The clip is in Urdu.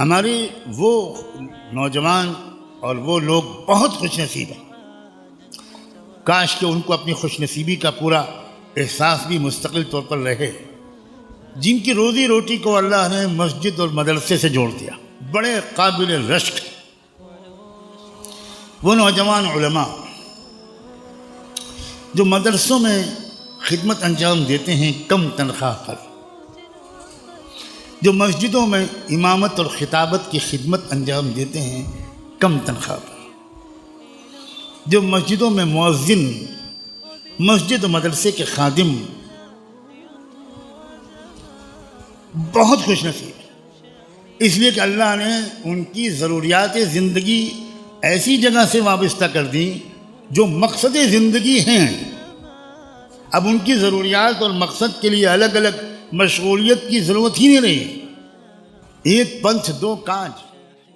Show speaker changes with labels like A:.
A: ہمارے وہ نوجوان اور وہ لوگ بہت خوش نصیب ہیں، کاش کہ ان کو اپنی خوش نصیبی کا پورا احساس بھی مستقل طور پر رہے، جن کی روزی روٹی کو اللہ نے مسجد اور مدرسے سے جوڑ دیا، بڑے قابل رشک وہ نوجوان علماء جو مدرسوں میں خدمت انجام دیتے ہیں کم تنخواہ پر، جو مسجدوں میں امامت اور خطابت کی خدمت انجام دیتے ہیں کم تنخواہ پر، جو مسجدوں میں مؤذن، مسجد و مدرسے کے خادم، بہت خوش نصیب ہے، اس لیے کہ اللہ نے ان کی ضروریات زندگی ایسی جگہ سے وابستہ کر دی جو مقصد زندگی ہیں۔ اب ان کی ضروریات اور مقصد کے لیے الگ الگ مشغولیت کی ضرورت ہی نہیں رہی، ایک پنتھ دو کاج۔